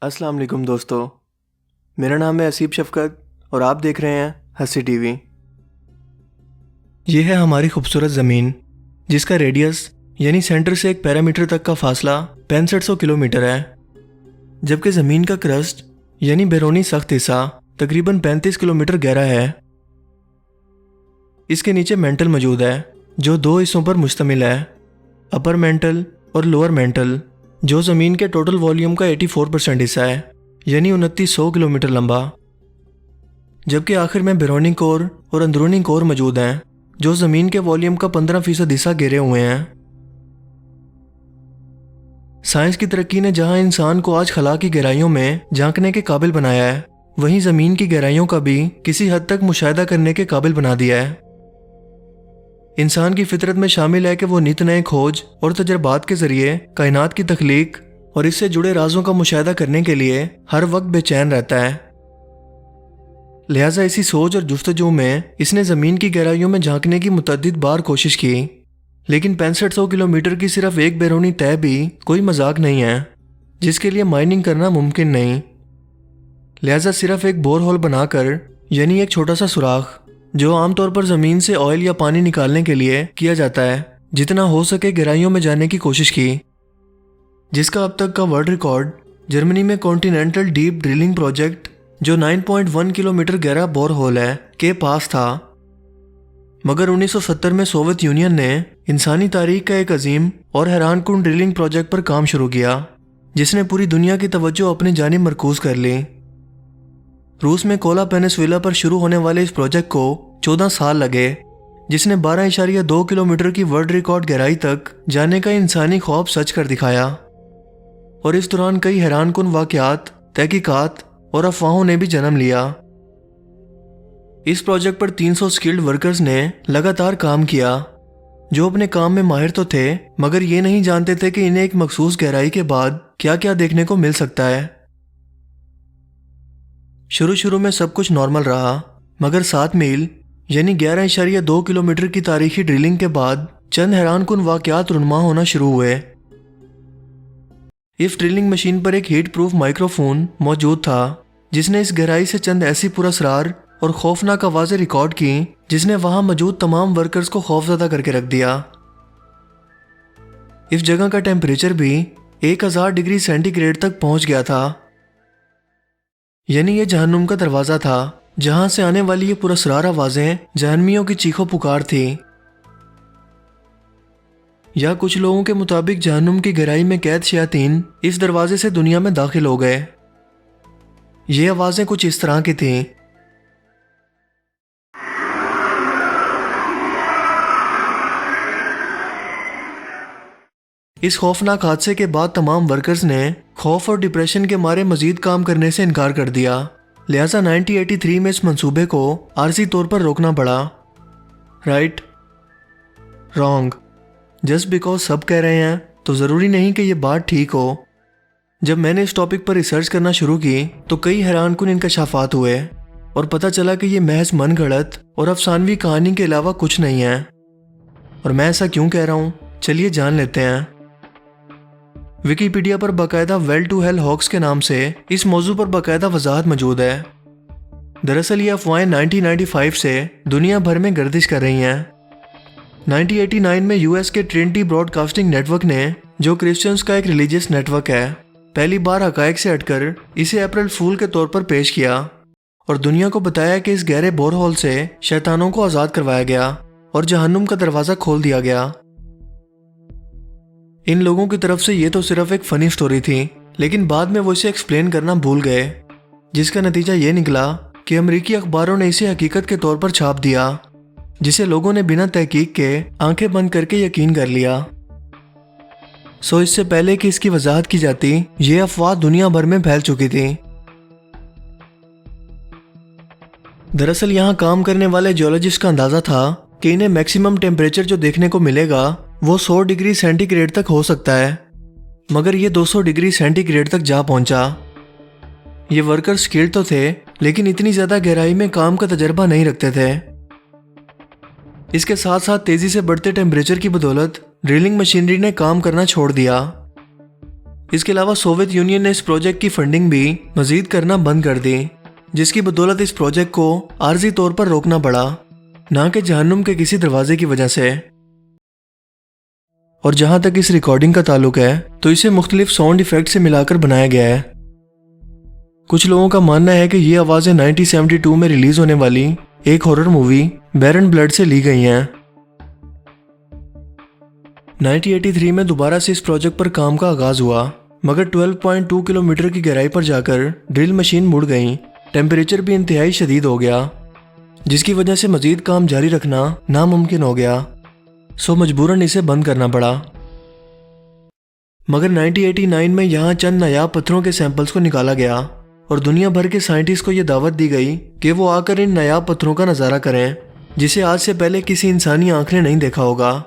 अस्सलाम वालेकुम दोस्तों, मेरा नाम है असीब शफ़क़त और आप देख रहे हैं हंसी टीवी। ये है हमारी खूबसूरत ज़मीन जिसका रेडियस यानी सेंटर से एक पैरामीटर तक का फासला 6500 किलोमीटर है, जबकि ज़मीन का क्रस्ट यानी बैरूनी सख्त हिस्सा तकरीबन 35 किलोमीटर गहरा है। इसके नीचे मेंटल मौजूद है जो दो हिस्सों पर मुश्तमिल है, अपर मेंटल और लोअर मेंटल, जो ज़मीन के टोटल वॉल्यूम का 84% हिस्सा है यानी 2900 किलोमीटर लंबा। जबकि आखिर में बैरूनी कोर और अंदरूनी कोर मौजूद हैं जो ज़मीन के वॉल्यूम का 15% हिस्सा घेरे हुए हैं। साइंस की तरक्की ने जहां इंसान को आज खला की गहराइयों में झांकने के काबिल बनाया है, वहीं ज़मीन की गहराइयों का भी किसी हद तक मुशाहिदा करने के काबिल बना दिया है। इंसान की फितरत में शामिल है कि वो नित नए खोज और तजर्बात के जरिए कायनात की तख्लीक और इससे जुड़े राजों का मुशाहिदा करने के लिए हर वक्त बेचैन रहता है। लिहाजा इसी सोच और जुस्तजू में इसने ज़मीन की गहराइयों में झांकने की मुतअद्दिद बार कोशिश की, लेकिन 6500 किलोमीटर की सिर्फ एक बैरूनी तह भी कोई मजाक नहीं है जिसके लिए माइनिंग करना मुमकिन नहीं। लिहाजा सिर्फ एक बोरहोल बनाकर यानी एक छोटा सा सुराख जो आमतौर पर ज़मीन से ऑयल या पानी निकालने के लिए किया जाता है, जितना हो सके गहराइयों में जाने की कोशिश की, जिसका अब तक का वर्ल्ड रिकॉर्ड जर्मनी में कॉन्टिनेंटल डीप ड्रिलिंग प्रोजेक्ट जो 9.1 किलोमीटर गहरा बोरहोल है के पास था। मगर 1970 में सोवियत यूनियन ने इंसानी तारीख का एक अजीम और हैरानकुन ड्रिलिंग प्रोजेक्ट पर काम शुरू किया जिसने पूरी दुनिया की तवज्जो अपनी जानिब मरकूज कर ली। रूस में कोला पेनिनसुला पर शुरू होने वाले इस प्रोजेक्ट को 14 साल लगे, जिसने 12.2 किलोमीटर की वर्ल्ड रिकॉर्ड गहराई तक जाने का इंसानी ख्वाब सच कर दिखाया। और इस दौरान कई हैरानकुन वाक़यात, तहकीकात और अफवाहों ने भी जन्म लिया। इस प्रोजेक्ट पर 300 स्किल्ड वर्कर्स ने लगातार काम किया जो अपने काम में माहिर तो थे, मगर ये नहीं जानते थे कि इन्हें एक मखसूस गहराई के बाद क्या क्या देखने को मिल सकता है। शुरू में सब कुछ नॉर्मल रहा, मगर 7 मील यानी 11.2 किलोमीटर की तारीखी ड्रिलिंग के बाद चंद हैरानकुन वाक़यात रुनमा होना शुरू हुए। इस ड्रिलिंग मशीन पर एक हीट प्रूफ माइक्रोफोन मौजूद था जिसने इस गहराई से चंद ऐसी पुरअसरार और खौफनाक आवाज़ें रिकॉर्ड की जिसने वहां मौजूद तमाम वर्कर्स को खौफजदा करके रख दिया। इस जगह का टेम्परेचर भी 1000 डिग्री सेंटीग्रेड तक पहुंच गया था, यानी ये जहन्नुम का दरवाज़ा था जहां से आने वाली ये पुरअसरार आवाज़ें जहन्नमियों की चीखों पुकार थी। या कुछ लोगों के मुताबिक जहन्नुम की गहराई में कैद शयातीन इस दरवाजे से दुनिया में दाखिल हो गए। ये आवाज़ें कुछ इस तरह की थीं। इस खौफनाक हादसे के बाद तमाम वर्कर्स ने खौफ और डिप्रेशन के मारे मजीद काम करने से इनकार कर दिया। लिहाजा 1983 में इस मंसूबे को आर्जी तौर पर रोकना पड़ा। राइट, रॉन्ग, जस्ट बिकॉज सब कह रहे हैं तो ज़रूरी नहीं कि ये बात ठीक हो। जब मैंने इस टॉपिक पर रिसर्च करना शुरू की तो कई हैरानकुन इंकशाफात हुए और पता चला कि ये महज मनगढ़ंत और अफसानवी कहानी के अलावा कुछ नहीं है। और मैं ऐसा क्यों कह रहा हूँ, चलिए जान लेते हैं। विकीपीडिया पर बाकायदा वेल टू हेल हॉक्स के नाम से इस मौजू पर बाकायदा वजाहत मौजूद है। दरअसल ये अफवाहें 1995 से दुनिया भर में गर्दिश कर रही हैं। 1989 में यूएस के ट्रिनिटी ब्रॉडकास्टिंग नेटवर्क ने, जो क्रिश्चियंस का एक रिलीजियस नेटवर्क है, पहली बार हकायक से हटकर इसे अप्रैल फूल के तौर पर पेश किया और दुनिया को बताया कि इस गहरे बोरहोल से शैतानों को आज़ाद करवाया गया और जहन्नुम का दरवाज़ा खोल दिया गया। इन लोगों की तरफ से ये तो सिर्फ एक फ़नी स्टोरी थी, लेकिन बाद में वो इसे एक्सप्लेन करना भूल गए, जिसका नतीजा ये निकला कि अमेरिकी अखबारों ने इसे हकीकत के तौर पर छाप दिया, जिसे लोगों ने बिना तहकीक के आंखें बंद करके यकीन कर लिया। सो इससे पहले कि इसकी वजाहत की जाती, ये अफवाह दुनिया भर में फैल चुकी थी। दरअसल यहाँ काम करने वाले जियोलॉजिस्ट का अंदाज़ा था कि इन्हें मैक्सिमम टेम्परेचर जो देखने को मिलेगा वो 100 डिग्री सेंटीग्रेड तक हो सकता है, मगर ये 200 डिग्री सेंटीग्रेड तक जा पहुंचा। ये वर्कर स्किल्ड तो थे, लेकिन इतनी ज़्यादा गहराई में काम का तजर्बा नहीं रखते थे। इसके साथ साथ तेज़ी से बढ़ते टेम्परेचर की बदौलत ड्रिलिंग मशीनरी ने काम करना छोड़ दिया। इसके अलावा सोवियत यूनियन ने इस प्रोजेक्ट की फंडिंग भी मजीद करना बंद कर दी, जिसकी बदौलत इस प्रोजेक्ट को आर्जी तौर पर रोकना पड़ा, ना कि जहन्नुम के किसी दरवाजे की वजह से। और जहां तक इस रिकॉर्डिंग का ताल्लुक है तो इसे मुख्तलिफ साउंड इफेक्ट से मिलाकर बनाया गया है। कुछ लोगों का मानना है कि ये आवाज़ें 1972 में रिलीज होने वाली एक हॉरर मूवी बैरन ब्लड से ली गई हैं। 1983 में दोबारा से इस प्रोजेक्ट पर काम का आगाज हुआ, मगर 12.2 किलोमीटर की गहराई पर जाकर ड्रिल मशीन मुड़ गई। टेम्परेचर भी इंतहाई शदीद हो गया, जिसकी वजह से मजीद काम जारी रखना नामुमकिन हो गया, सो मजबूरन इसे बंद करना पड़ा। मगर 1989 में यहाँ चंद नायाब पत्थरों के सैंपल्स को निकाला गया और दुनिया भर के साइंटिस्ट को यह दावत दी गई कि वो आकर इन नायाब पत्थरों का नज़ारा करें, जिसे आज से पहले किसी इंसानी आंख ने नहीं देखा होगा।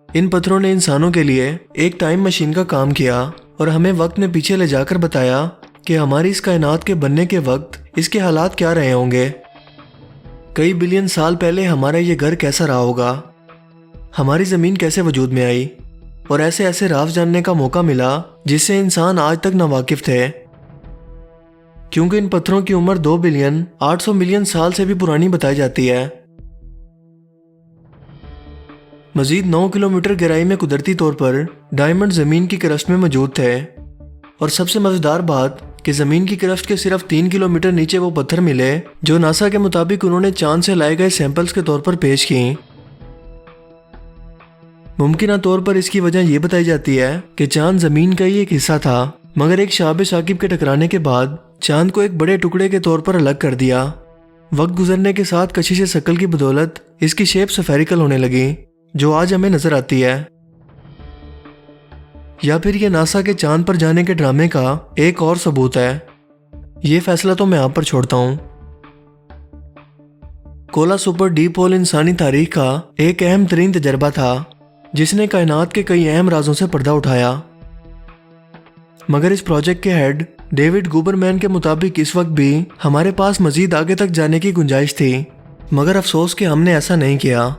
इन पत्थरों ने इंसानों के लिए एक टाइम मशीन का काम किया और हमें वक्त में पीछे ले जाकर बताया कि हमारी इस कायनात के बनने के वक्त इसके हालात क्या रहे होंगे। कई बिलियन साल पहले हमारा ये घर कैसा रहा होगा, हमारी ज़मीन कैसे वजूद में आई, और ऐसे ऐसे राज जानने का मौका मिला जिससे इंसान आज तक नावाकिफ थे, क्योंकि इन पत्थरों की उम्र 2 बिलियन 800 मिलियन साल से भी पुरानी बताई जाती है। मजीद 9 किलोमीटर गहराई में कुदरती तौर पर डायमंड ज़मीन की क्रस्ट में मौजूद थे, और सबसे मज़ेदार बात कि ज़मीन की क्रस्ट के सिर्फ 3 किलोमीटर नीचे वो पत्थर मिले जो नासा के मुताबिक उन्होंने चांद से लाए गए सैंपल्स के तौर पर पेश की। मुमकिन तौर पर इसकी वजह यह बताई जाती है कि चांद ज़मीन का ही एक हिस्सा था, मगर एक शाब साकिब के टकराने के बाद चांद को एक बड़े टुकड़े के तौर पर अलग कर दिया। वक्त गुजरने के साथ कशिश शक्ल की बदौलत इसकी शेप स्फेरिकल होने लगी, जो आज हमें नजर आती है। या फिर ये नासा के चांद पर जाने के ड्रामे का एक और सबूत है। ये फैसला तो मैं आप पर छोड़ता हूं। कोला सुपर डीप होल इंसानी तारीख का एक अहम तरीन तजर्बा था, जिसने कायनात के कई अहम राजों से पर्दा उठाया। मगर इस प्रोजेक्ट के हेड डेविड गुबरमैन के मुताबिक इस वक्त भी हमारे पास मजीद आगे तक जाने की गुंजाइश थी, मगर अफसोस कि हमने ऐसा नहीं किया।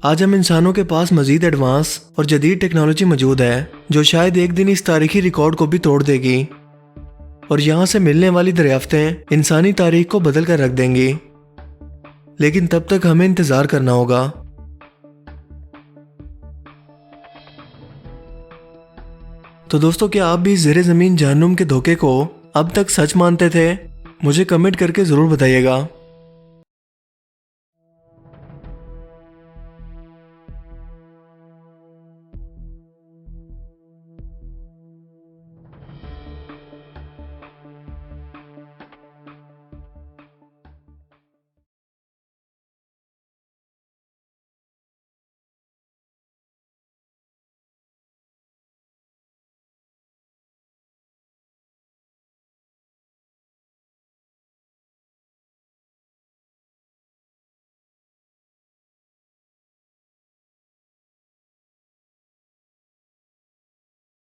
आज हम इंसानों के पास मजीद एडवांस और जदीद टेक्नोलॉजी मौजूद है, जो शायद एक दिन इस तारीखी रिकॉर्ड को भी तोड़ देगी, और यहाँ से मिलने वाली दरियाफ्तें इंसानी तारीख को बदल कर रख देंगी। लेकिन तब तक हमें इंतज़ार करना होगा। तो दोस्तों, क्या आप भी ज़ेरे ज़मीन जहन्नुम के धोखे को अब तक सच मानते थे? मुझे कमेंट करके ज़रूर बताइएगा।